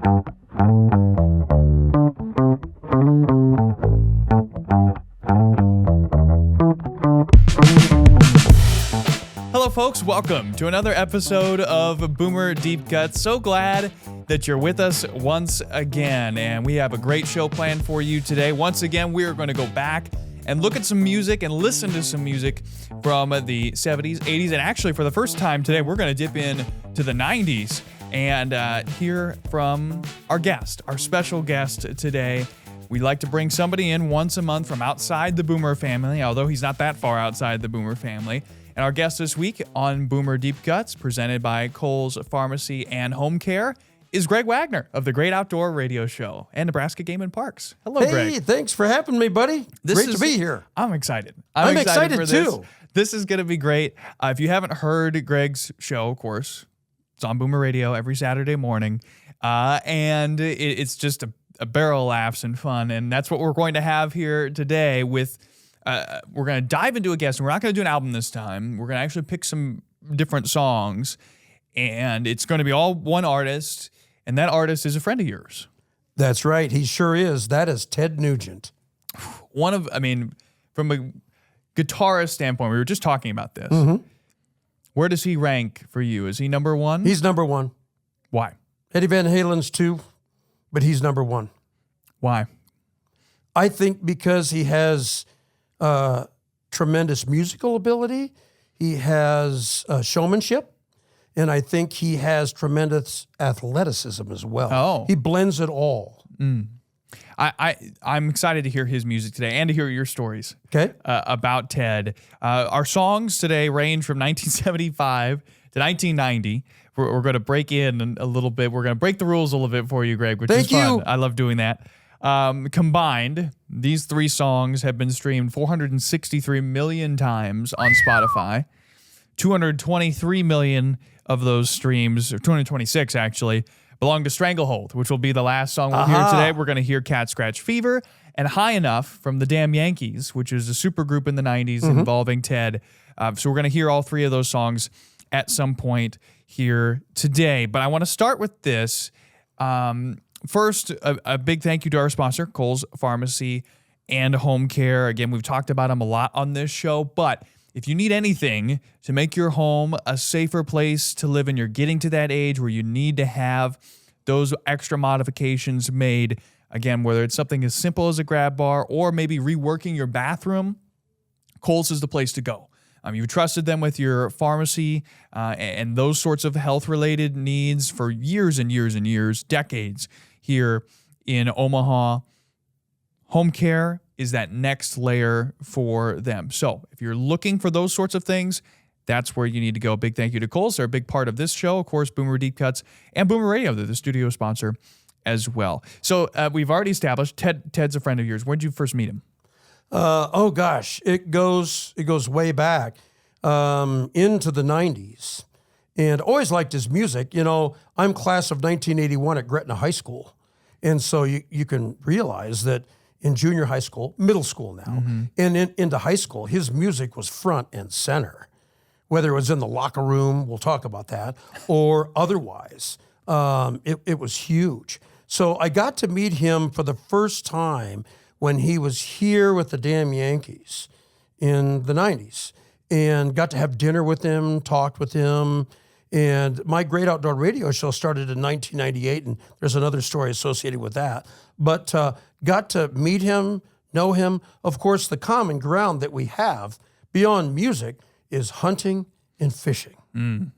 Hello, folks. Welcome to another episode of Boomer Deepcuts. So glad that you're with us once again, and we have a great show planned for you today. Once again, we are going to go back and look at some music and listen to some music from the 70s, 80s, and actually for the first time today, we're going to dip in to the 90s and hear from our guest, our special guest today. We like to bring somebody in once a month from outside the Boomer family, although he's not that far outside the Boomer family. And our guest this week on Boomer Deepcuts, presented by Kohl's Pharmacy and Home Care, is Greg Wagner of the Great Outdoor Radio Show and Nebraska Game and Parks. Hello, Greg. Hey, thanks for having me, buddy. Great to be here. I'm excited. I'm excited for too. This is going to be great. If you haven't heard Greg's show, of course, it's on Boomer Radio every Saturday morning. And it's just a barrel of laughs and fun. And that's what we're going to have here today with... we're going to dive into a guest, and we're not going to do an album this time. We're going to actually pick some different songs, and it's going to be all one artist, and that artist is a friend of yours. That's right. He sure is. That is Ted Nugent. From a guitarist standpoint, we were just talking about this. Mm-hmm. Where does he rank for you? Is he number one? He's number one. Why? Eddie Van Halen's two, but he's number one. Why? I think because he has... tremendous musical ability. He has showmanship, and I think he has tremendous athleticism as well. Oh. He blends it all. I'm excited to hear his music today and to hear your stories about Ted. Our songs today range from 1975 to 1990. We're going to break in a little bit. We're going to break the rules a little bit for you, Greg, which is fun. I love doing that. Combined, these three songs have been streamed 463 million times on Spotify. 223 million of those streams, or 226 actually, belong to Stranglehold, which will be the last song we'll hear today. We're going to hear Cat Scratch Fever and High Enough from the Damn Yankees, which is a super group in the 90s involving Ted. So we're going to hear all three of those songs at some point here today. But I want to start with this. First, a big thank you to our sponsor, Kohl's Pharmacy and Home Care. Again, we've talked about them a lot on this show, but if you need anything to make your home a safer place to live in, you're getting to that age where you need to have those extra modifications made, again, whether it's something as simple as a grab bar or maybe reworking your bathroom, Kohl's is the place to go. You've trusted them with your pharmacy and those sorts of health-related needs for years and years and years, decades here in Omaha. Home Care is that next layer for them. So if you're looking for those sorts of things, that's where you need to go. Big thank you to Kohl's. They're a big part of this show, of course, Boomer Deepcuts and Boomer Radio. They're the studio sponsor as well. So we've already established Ted's a friend of yours. When did you first meet him? Oh gosh, it goes way back into the 90s, and always liked his music. You know, I'm class of 1981 at Gretna High School, and so you can realize that in junior high school, middle school now, and into high school, his music was front and center, whether it was in the locker room, we'll talk about that, or otherwise. It was huge. So I got to meet him for the first time when he was here with the Damn Yankees in the 90s, and got to have dinner with him, talked with him. And my Great Outdoor Radio Show started in 1998, and there's another story associated with that. But got to meet him, know him. Of course, the common ground that we have beyond music is hunting and fishing,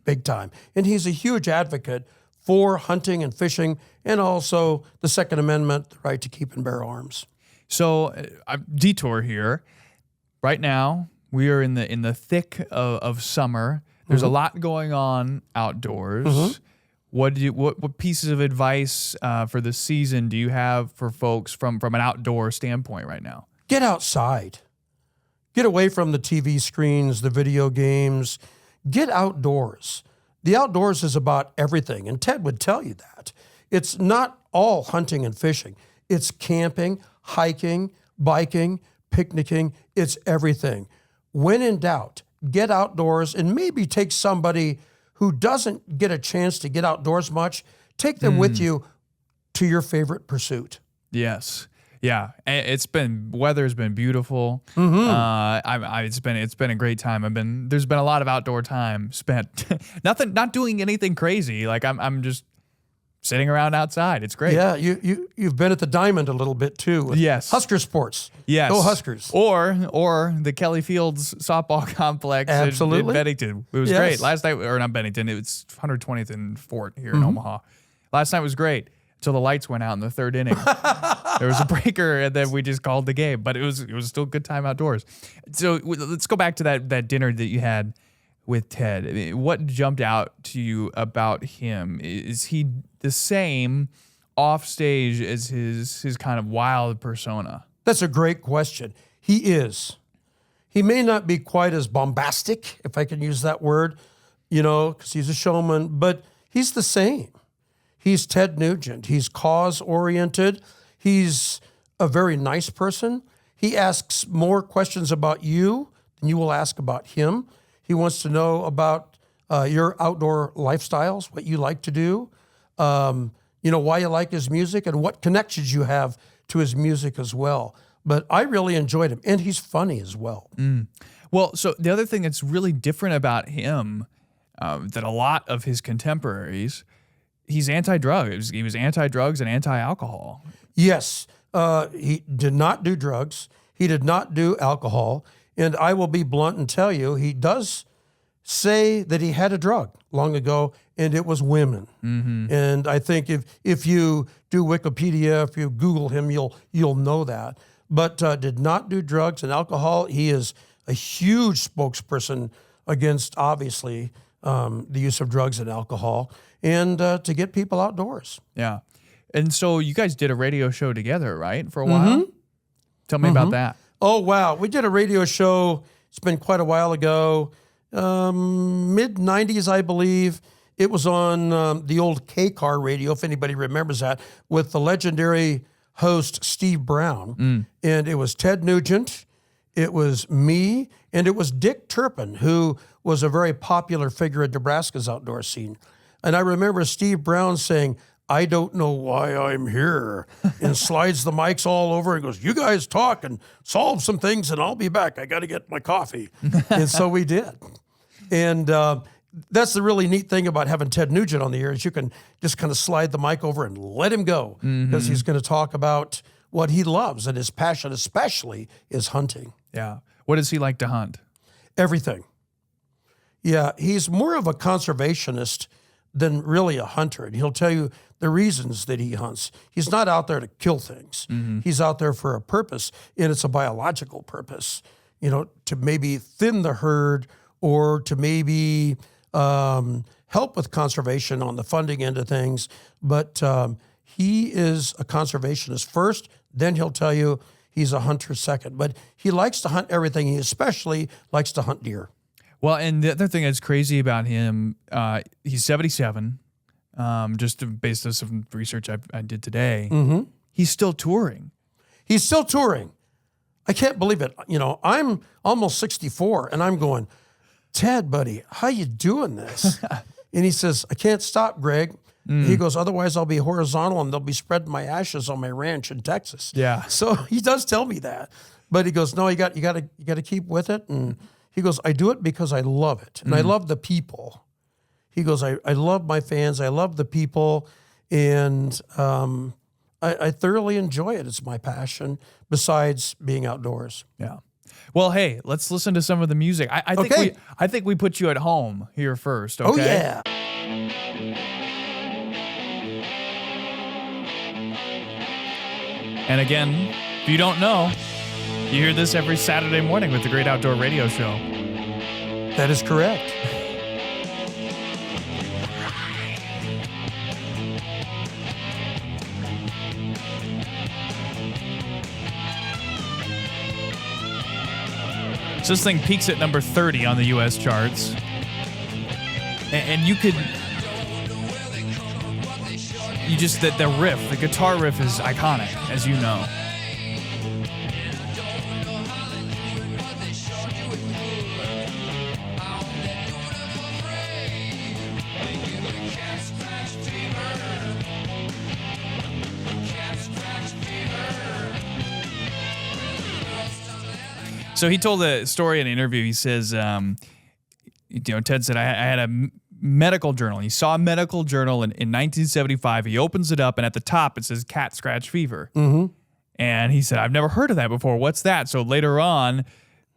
big time. And he's a huge advocate for hunting and fishing, and also the Second Amendment, the right to keep and bear arms. So, detour here. Right now, we are in the thick of summer. There's a lot going on outdoors. What pieces of advice for the season do you have for folks from an outdoor standpoint right now? Get outside. Get away from the TV screens, the video games. Get outdoors. The outdoors is about everything, and Ted would tell you that. It's not all hunting and fishing. It's camping, hiking, biking, picnicking. It's everything. When in doubt, get outdoors and maybe take somebody who doesn't get a chance to get outdoors much. Take them with you to your favorite pursuit. Yes. Yeah. Weather's been beautiful. It's been a great time. There's been a lot of outdoor time spent. Not doing anything crazy. Like I'm just sitting around outside. It's great. Yeah, you've been at the Diamond a little bit too. With Yes. Husker sports. Yes. Go Huskers. Or the Kelly Fields softball complex Absolutely. in Bennington. It was great. Last night, or not Bennington, it was 120th and Fort here in Omaha. Last night was great until the lights went out in the third inning. There was a breaker, and then we just called the game. But it was still a good time outdoors. So let's go back to that dinner that you had with Ted. I mean, what jumped out to you about him? Is he the same off stage as his kind of wild persona? That's a great question. He is. He may not be quite as bombastic, if I can use that word, because he's a showman, but he's the same. He's Ted Nugent. He's cause-oriented. He's a very nice person. He asks more questions about you than you will ask about him. He wants to know about your outdoor lifestyles, what you like to do, why you like his music, and what connections you have to his music as well. But I really enjoyed him, and he's funny as well. Well, so the other thing that's really different about him than a lot of his contemporaries, he's anti-drugs. He was anti-drugs and anti-alcohol. Yes, he did not do drugs. He did not do alcohol. And I will be blunt and tell you, he does say that he had a drug long ago, and it was women. And I think if you do Wikipedia, if you Google him, you'll know that. But did not do drugs and alcohol. He is a huge spokesperson against, obviously, the use of drugs and alcohol, and to get people outdoors. Yeah. And so you guys did a radio show together, right, for a while? Tell me about that. Oh, wow. We did a radio show. It's been quite a while ago, mid-'90s, I believe. It was on the old K-Car radio, if anybody remembers that, with the legendary host Steve Brown. And it was Ted Nugent, it was me, and it was Dick Turpin, who was a very popular figure in Nebraska's outdoor scene. And I remember Steve Brown saying, "I don't know why I'm here," and slides the mics all over and goes, "You guys talk and solve some things and I'll be back. I got to get my coffee." And so we did. And that's the really neat thing about having Ted Nugent on the air is you can just kind of slide the mic over and let him go because he's going to talk about what he loves, and his passion especially is hunting. Yeah. What does he like to hunt? Everything. Yeah, he's more of a conservationist than really a hunter. And he'll tell you the reasons that he hunts. He's not out there to kill things. He's out there for a purpose, and it's a biological purpose, to maybe thin the herd or to maybe help with conservation on the funding end of things. But he is a conservationist first, then he'll tell you he's a hunter second. But he likes to hunt everything. He especially likes to hunt deer. Well, and the other thing that's crazy about him, he's 77, just based on some research I did today. He's still touring. He's still touring. I can't believe it. I'm almost 64, and I'm going, "Ted, buddy, how you doing this?" And he says, "I can't stop, Greg." He goes, "Otherwise I'll be horizontal and they'll be spreading my ashes on my ranch in Texas." Yeah. So he does tell me that. But he goes, "No, you got to keep with it." And he goes, "I do it because I love it. And I love the people." He goes, I love my fans. I love the people. And I thoroughly enjoy it. It's my passion besides being outdoors. Yeah. Well, hey, let's listen to some of the music. I think we put you at home here first. Okay? Oh, yeah. And again, if you don't know, you hear this every Saturday morning with the Great Outdoor Radio Show. That is correct. So this thing peaks at number 30 on the U.S. charts. And you could... the riff, the guitar riff is iconic, as you know. So he told a story in an interview. He says, Ted said, I had a medical journal. He saw a medical journal in 1975. He opens it up, and at the top it says cat scratch fever. Mm-hmm. And he said, I've never heard of that before. What's that? So later on,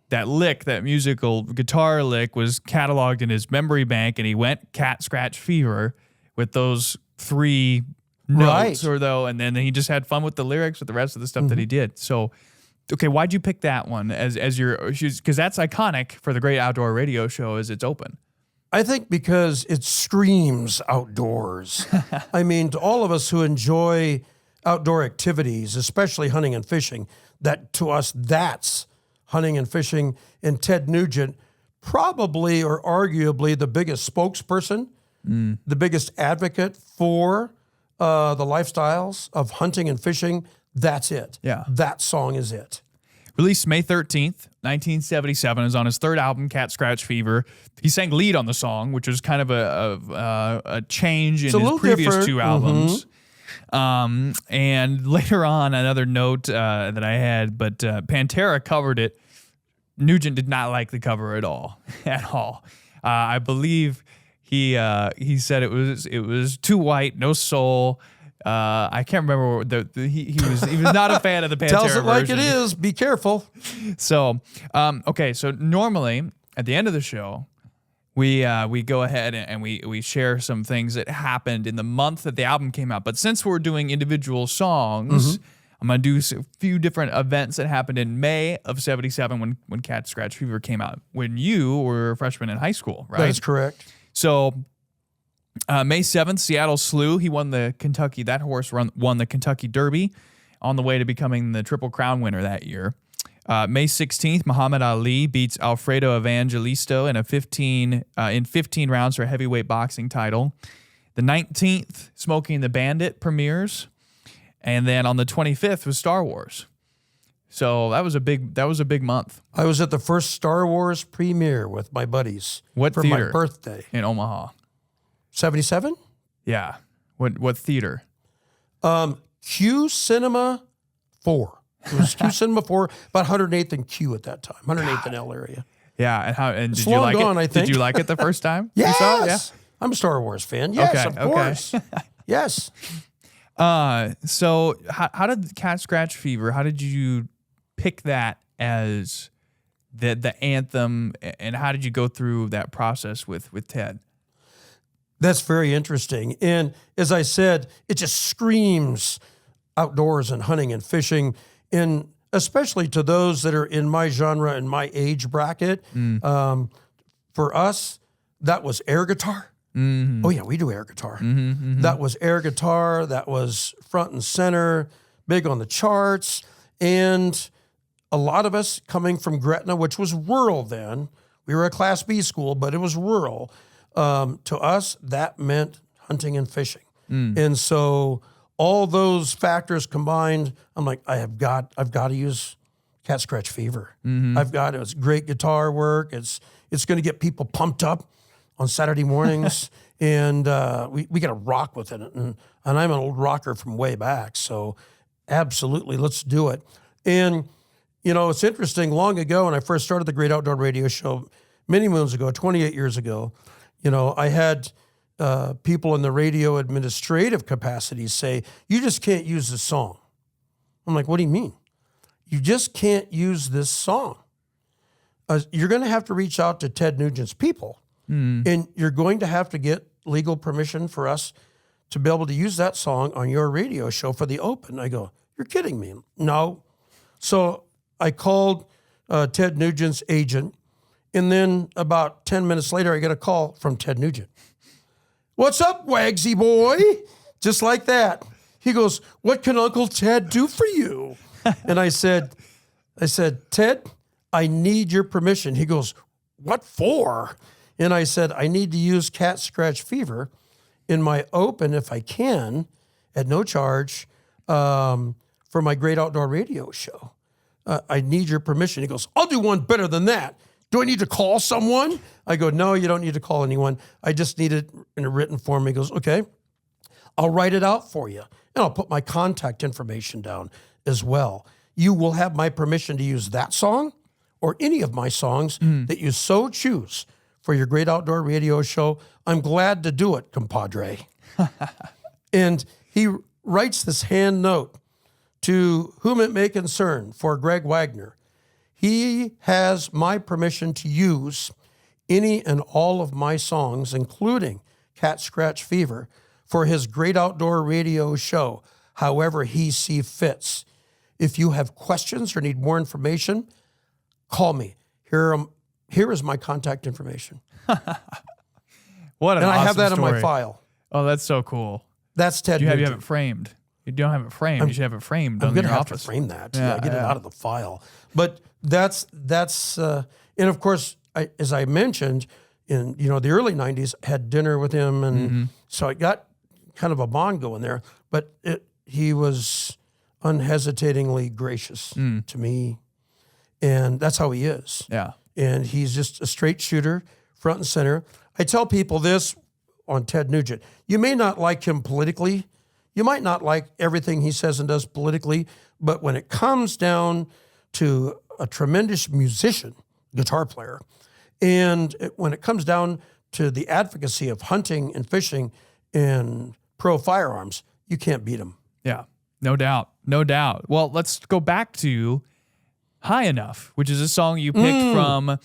that lick, that musical guitar lick, was cataloged in his memory bank, and he went cat scratch fever with those 3 notes or though, and then he just had fun with the lyrics with the rest of the stuff that he did. So, okay, why'd you pick that one as your, because that's iconic for the Great Outdoor Radio Show as it's open? I think because it screams outdoors. I mean, to all of us who enjoy outdoor activities, especially hunting and fishing, that to us, that's hunting and fishing. And Ted Nugent, probably or arguably the biggest spokesperson, the biggest advocate for the lifestyles of hunting and fishing. That's it. Yeah. That song is it. Released May 13th, 1977, is on his 3rd album, Cat Scratch Fever. He sang lead on the song, which was kind of a change in his previous different. 2 albums. And later on, another note that I had, but Pantera covered it. Nugent did not like the cover at all, I believe he said it was too white, no soul. I can't remember. He was not a fan of the Pantera Tells it like version. it is. Be careful. So, okay. So normally at the end of the show, we go ahead and we share some things that happened in the month that the album came out. But since we're doing individual songs, I'm going to do a few different events that happened in May of 77 when Cat Scratch Fever came out, when you were a freshman in high school, right? That is correct. So May 7th, Seattle Slew. He won the Kentucky, that horse won the Kentucky Derby on the way to becoming the Triple Crown winner that year. May 16th, Muhammad Ali beats Alfredo Evangelisto in 15 rounds for a heavyweight boxing title. The 19th, Smokey and the Bandit premieres. And then on the 25th was Star Wars. So that was a big month. I was at the first Star Wars premiere with my buddies. What for theater? My birthday. In Omaha. 77? Yeah. What theater? Q Cinema 4. It was Q Cinema 4, about 108th and Q at that time. 108th and L area. Yeah, and did It's you long like gone, it? I think. Did you like it the first time? Yes. You saw it? Yeah. I'm a Star Wars fan. Yes, of course. Yes. So how did Cat Scratch Fever, how did you pick that as the anthem, and how did you go through that process with Ted? That's very interesting. And as I said, it just screams outdoors and hunting and fishing, and especially to those that are in my genre and my age bracket. For us, that was air guitar. Mm-hmm. Oh, yeah, we do air guitar. Mm-hmm, mm-hmm. That was air guitar. That was front and center, big on the charts. And a lot of us coming from Gretna, which was rural then. We were a Class B school, but it was rural. To us, that meant hunting and fishing. And so all those factors combined, I'm like, I've got to use Cat Scratch Fever. Mm-hmm. I've got it. It's great guitar work. It's going to get people pumped up on Saturday mornings, and we got to rock with it. And I'm an old rocker from way back, so absolutely, let's do it. And, you know, it's interesting, long ago when I first started the Great Outdoor Radio Show, many moons ago, 28 years ago, you know, I had people in the radio administrative capacity say, you just can't use this song. I'm like, what do you mean? You just can't use this song. You're going to have to reach out to Ted Nugent's people. And you're going to have to get legal permission for us to be able to use that song on your radio show for the open. I go, you're kidding me. No. So I called Ted Nugent's agent, and then about 10 minutes later, I get a call from Ted Nugent. What's up, Wagsy boy? Just like that. He goes, what can Uncle Ted do for you? And I said, Ted, I need your permission. He goes, what for? And I said, I need to use Cat Scratch Fever in my open, if I can, at no charge, for my Great Outdoor Radio Show. I need your permission. He goes, I'll do one better than that. Do I need to call someone? I go, no, you don't need to call anyone. I just need it in a written form. He goes, okay, I'll write it out for you. And I'll put my contact information down as well. You will have my permission to use that song or any of my songs that you so choose for your great outdoor radio show, I'm glad to do it, compadre. And he writes this hand note to whom it may concern for Greg Wagner. He has my permission to use any and all of my songs, including Cat Scratch Fever, for his great outdoor radio show, however he sees fits. If you have questions or need more information, call me. Here is my contact information. What an awesome And I have that story. in my file. Oh, that's so cool. That's Ted You have Nugent. it framed. You don't have it framed. You should have it framed I'm on going to your have office. to frame that. Get it out of the file. But that's and of course, as I mentioned, in the early '90s, had dinner with him, and so I got kind of a bond going there. But he was unhesitatingly gracious to me, and that's how he is. Yeah. And he's just a straight shooter, front and center. I tell people this on Ted Nugent. You may not like him politically. You might not like everything he says and does politically, but when it comes down to a tremendous musician, guitar player, and when it comes down to the advocacy of hunting and fishing and pro firearms, you can't beat him. Yeah. No doubt. No doubt. Well, let's go back to High Enough, which is a song you picked from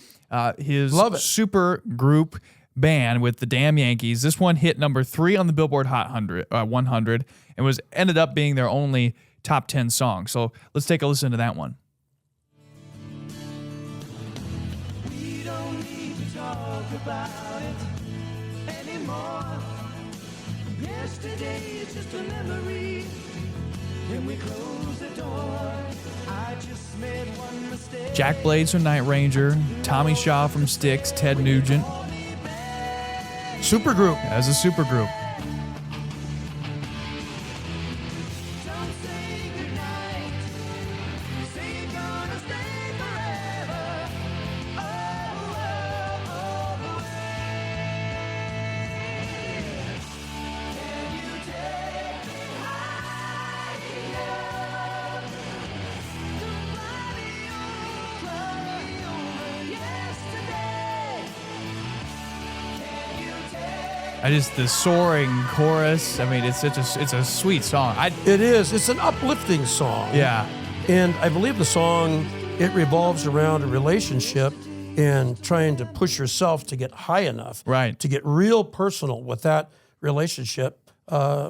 his super group band with the Damn Yankees. This one hit number 3 on the Billboard Hot 100 and ended up being their only top 10 song. So let's take a listen to that one. We don't need to talk about it anymore. Yesterday is just a memory. Can we close the door? I just made one mistake. Jack Blades from Night Ranger, Tommy Shaw from Styx, Ted Nugent Supergroup. as a supergroup. Don't say goodnight. Say you're gonna stay forever. All the way. Can you take me high enough to fly me over yesterday? Can you take The soaring chorus. I mean, it's a sweet song. It is. It's an uplifting song. Yeah. And I believe the song, it revolves around a relationship and trying to push yourself to get high enough. Right. To get real personal with that relationship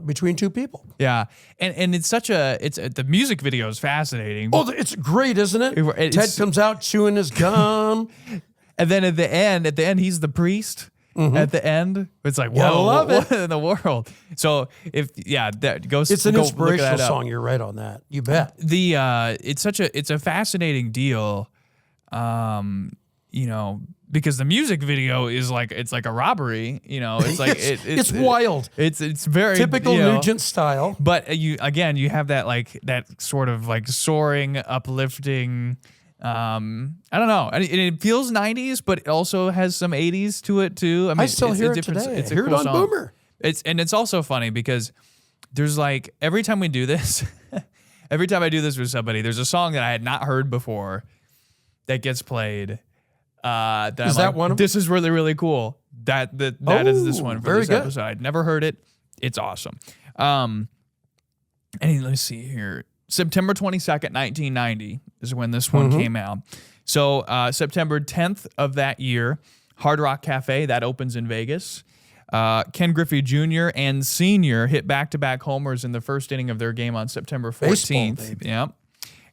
between two people. Yeah. And it's the music video is fascinating. Oh, it's great, isn't it? It's- Ted comes out chewing his gum. And then at the end, he's the priest. At the end, it's like, whoa, Gotta love it. what in the world? So that goes. It's an go look inspirational that up. song. You're right on that. You bet. It's a fascinating deal, because the music video is like a robbery. It's like it's wild. It's very Typical Nugent style. But you have that sort of like soaring, uplifting. I don't know. And it feels 90s, but it also has some 80s to it too. I mean, still it's hear a it different- today. It's a Hear it cool on song. Boomer. It's also funny because there's like every time we do this, every time I do this with somebody, there's a song that I had not heard before that gets played. Is that one of them? This is really, really cool. That is this one for very this good. episode. I'd never heard it. It's awesome. And let's see here. September 22nd, 1990 is when this one came out. So September 10th of that year, Hard Rock Cafe, that opens in Vegas. Ken Griffey Jr. and Sr. hit back-to-back homers in the first inning of their game on September 14th. Baseball, baby. Yep.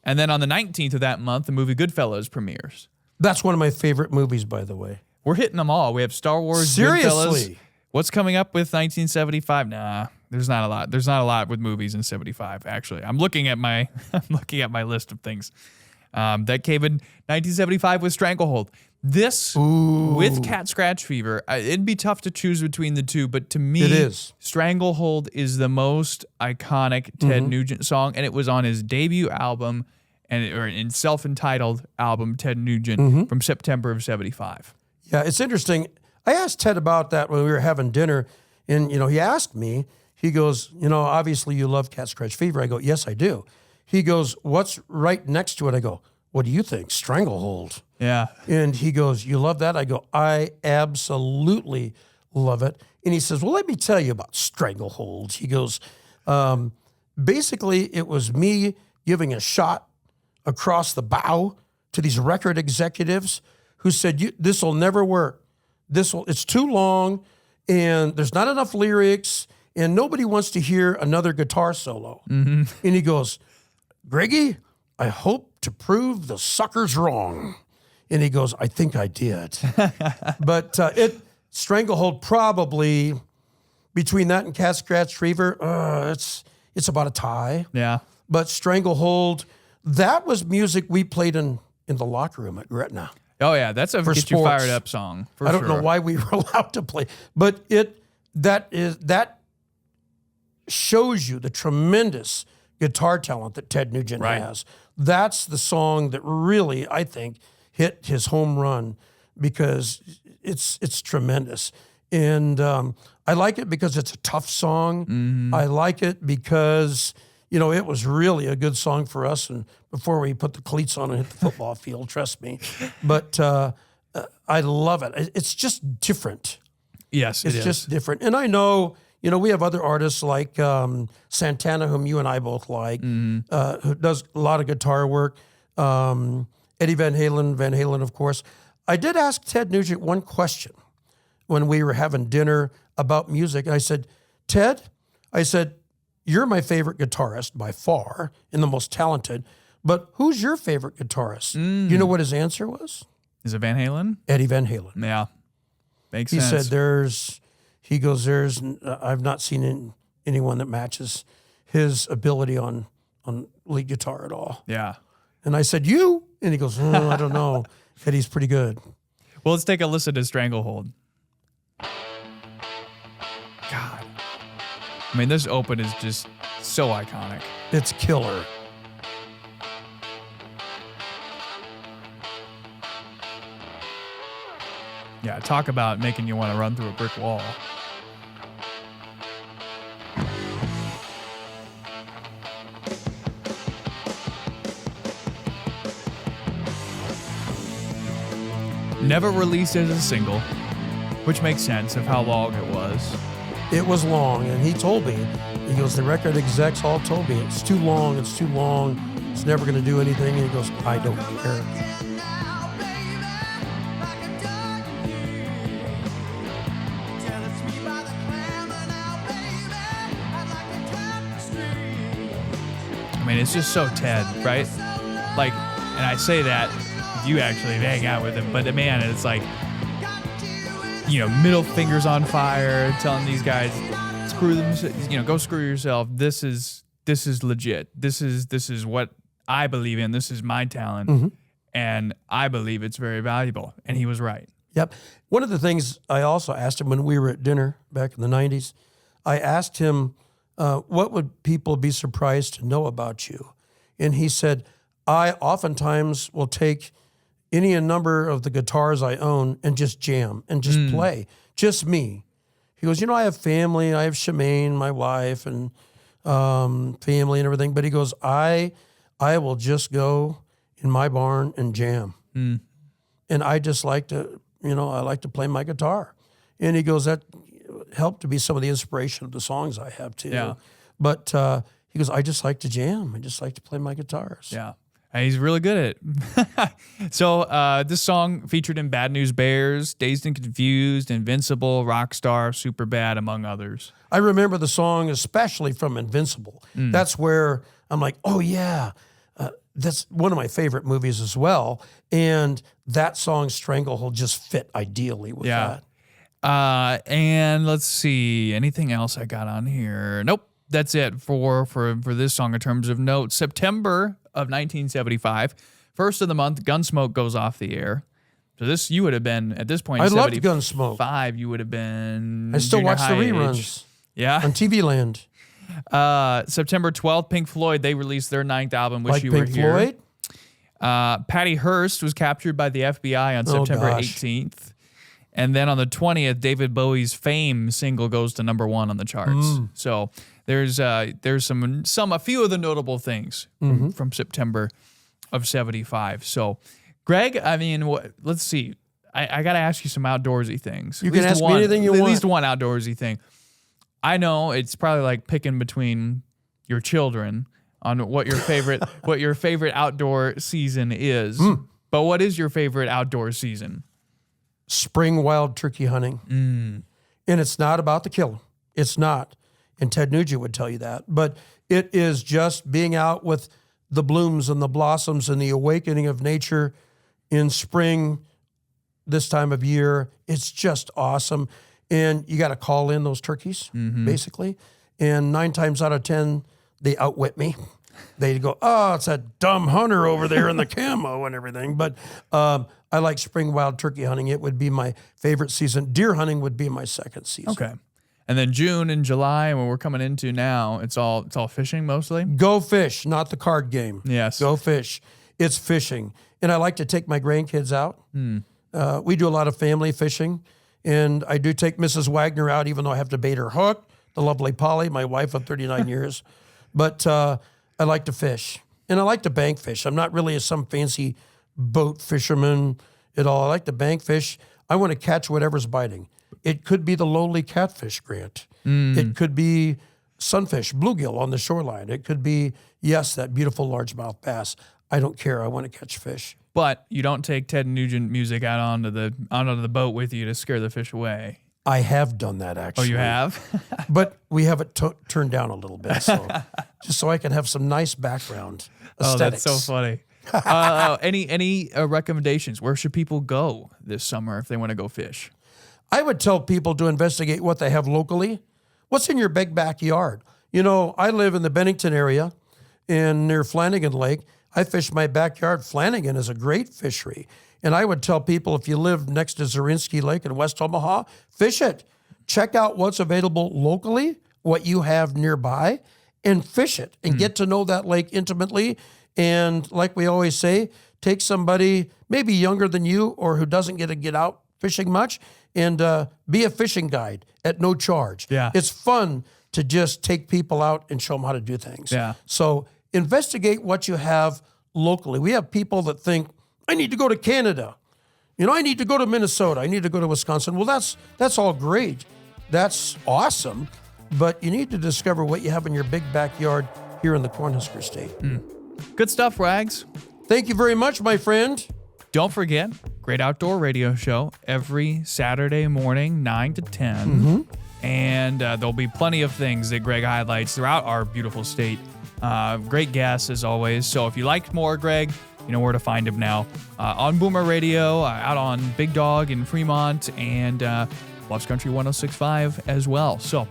And then on the 19th of that month, the movie Goodfellas premieres. That's one of my favorite movies, by the way. We're hitting them all. We have Star Wars, Seriously? Goodfellas. What's coming up with 1975? Nah, there's not a lot. There's not a lot with movies in 75, actually. I'm looking at my list of things. That came in 1975 with Stranglehold. This with Cat Scratch Fever. It'd be tough to choose between the two, but to me, It is. Stranglehold is the most iconic Ted Nugent song, and it was on his debut album or in self-entitled album, Ted Nugent, from September of 75. Yeah, it's interesting. I asked Ted about that when we were having dinner, and he asked me. He goes, obviously you love Cat Scratch Fever. I go, yes, I do. He goes, what's right next to it? I go, what do you think? Stranglehold. Yeah. And he goes, you love that? I go, I absolutely love it. And he says, well, let me tell you about Stranglehold. He goes, basically, it was me giving a shot across the bow to these record executives who said, this will never work. It's too long, and there's not enough lyrics, and nobody wants to hear another guitar solo. And he goes, Greggy, I hope to prove the suckers wrong. And he goes, I think I did. But Stranglehold probably, between that and Cat Scratch Fever, it's about a tie. Yeah. But Stranglehold, that was music we played in the locker room at Gretna. Oh yeah, that's a get you fired up song. For I don't know why we were allowed to play, but that shows you the tremendous guitar talent that Ted Nugent has. That's the song that really, I think, hit his home run because it's tremendous. And I like it because it's a tough song. I like it because, it was really a good song for us. And before we put the cleats on and hit the football field, trust me. But I love it. It's just different. Yes, it's just different. And I know, we have other artists like Santana, whom you and I both like, who does a lot of guitar work. Eddie Van Halen, of course. I did ask Ted Nugent one question when we were having dinner about music. And I said, Ted, you're my favorite guitarist by far and the most talented, but who's your favorite guitarist? You know what his answer was? Is it Van Halen? Eddie Van Halen. Yeah. Makes sense. sense. He said, I've not seen anyone that matches his ability on lead guitar at all. Yeah. And I said, you? And he goes, I don't know. Eddie's pretty good. Well, let's take a listen to Stranglehold. God. I mean, this open is just so iconic. It's killer. Yeah, talk about making you want to run through a brick wall. Never released as a single, which makes sense of how long it was. It was long, and he told me, he goes, the record execs all told me, it's too long, it's never going to do anything, and he goes, I don't care. I mean, it's just so Ted, right? Like, and I say that, you actually hang out with him, but man, it's like, middle fingers on fire, telling these guys, screw them, go screw yourself. This is legit. This is what I believe in. This is my talent, and I believe it's very valuable. And he was right. Yep. One of the things I also asked him when we were at dinner back in the 90s, I asked him, what would people be surprised to know about you? And he said, I oftentimes will take any number of the guitars I own and just jam and just play. Just me. He goes, I have family. I have Shemaine, my wife, and family and everything. But he goes, I will just go in my barn and jam. And I just like to, I like to play my guitar. And he goes, that helped to be some of the inspiration of the songs I have too. Yeah. But he goes, I just like to jam. I just like to play my guitars. Yeah. And he's really good at it. So this song featured in Bad News Bears, Dazed and Confused, Invincible, Rockstar, Superbad, among others. I remember the song especially from Invincible. That's where I'm like, oh yeah, that's one of my favorite movies as well. And that song, Stranglehold, just fit ideally with that. And let's see, anything else I got on here? Nope. That's it for this song in terms of notes. September of 1975, first of the month, Gunsmoke goes off the air. So this, you would have been, at this point, I loved Gunsmoke. You would have been I still watch the reruns. Age. Yeah. On TV Land. September 12th, Pink Floyd, they released their 9th album, Wish Like You Pink Were Here. Floyd? Patty Hearst was captured by the FBI on September 18th. And then on the 20th, David Bowie's Fame single goes to number 1 on the charts. So there's a few of the notable things from September of 75. So, Greg, I mean, let's see. I got to ask you some outdoorsy things. You can ask me anything you want. At least one outdoorsy thing. I know it's probably like picking between your children on what your favorite outdoor season is. But what is your favorite outdoor season? Spring wild turkey hunting. And it's not about the kill. It's not. And Ted Nugent would tell you that. But it is just being out with the blooms and the blossoms and the awakening of nature in spring this time of year. It's just awesome. And you got to call in those turkeys, basically. And 9 times out of 10, they outwit me. They go, oh, it's that dumb hunter over there in the camo and everything. But I like spring wild turkey hunting. It would be my favorite season. Deer hunting would be my second season. Okay. And then June and July, when we're coming into now, it's all fishing mostly? Go fish, not the card game. Yes. Go fish. It's fishing. And I like to take my grandkids out. We do a lot of family fishing. And I do take Mrs. Wagner out, even though I have to bait her hook. The lovely Polly, my wife of 39 years. But I like to fish. And I like to bank fish. I'm not really some fancy boat fisherman at all. I like to bank fish. I want to catch whatever's biting. It could be the lowly catfish, Grant. It could be sunfish, bluegill on the shoreline. It could be, yes, that beautiful largemouth bass. I don't care. I want to catch fish. But you don't take Ted Nugent music out onto the boat with you to scare the fish away. I have done that, actually. Oh, you have? But we have it turned down a little bit, so just so I can have some nice background aesthetics. Oh, that's so funny. Any recommendations? Where should people go this summer if they want to go fish? I would tell people to investigate what they have locally. What's in your big backyard? You know, I live in the Bennington area near Flanagan Lake. I fish my backyard. Flanagan is a great fishery. And I would tell people, if you live next to Zarinsky Lake in West Omaha, fish it. Check out what's available locally, what you have nearby, and fish it and get to know that lake intimately. And like we always say, take somebody maybe younger than you or who doesn't get to get out fishing much and be a fishing guide at no charge. Yeah. It's fun to just take people out and show them how to do things. Yeah. So investigate what you have locally. We have people that think, I need to go to Canada. You know, I need to go to Minnesota. I need to go to Wisconsin. Well, that's all great. That's awesome. But you need to discover what you have in your big backyard here in the Cornhusker State. Good stuff, Rags. Thank you very much, my friend. Don't forget, Great Outdoor Radio Show every Saturday morning, 9 to 10. And there'll be plenty of things that Greg highlights throughout our beautiful state. Great guests, as always. So if you like more Greg, you know where to find him now. On Boomer Radio, out on Big Dog in Fremont, and Loves Country 106.5 as well. So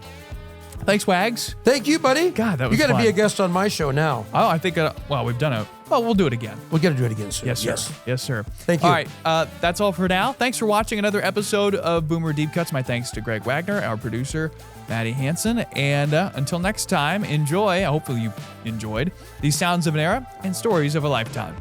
thanks, Wags. Thank you, buddy. God, that was You got to fun. be a guest on my show now. Oh, I think, we've done it. Well, we'll do it again. We'll get to do it again soon. Yes, sir. Yes, sir. Thank you. All right, that's all for now. Thanks for watching another episode of Boomer Deepcuts. My thanks to Greg Wagner, our producer, Maddie Hanson. And until next time, enjoy, hopefully you enjoyed, these sounds of an era and stories of a lifetime.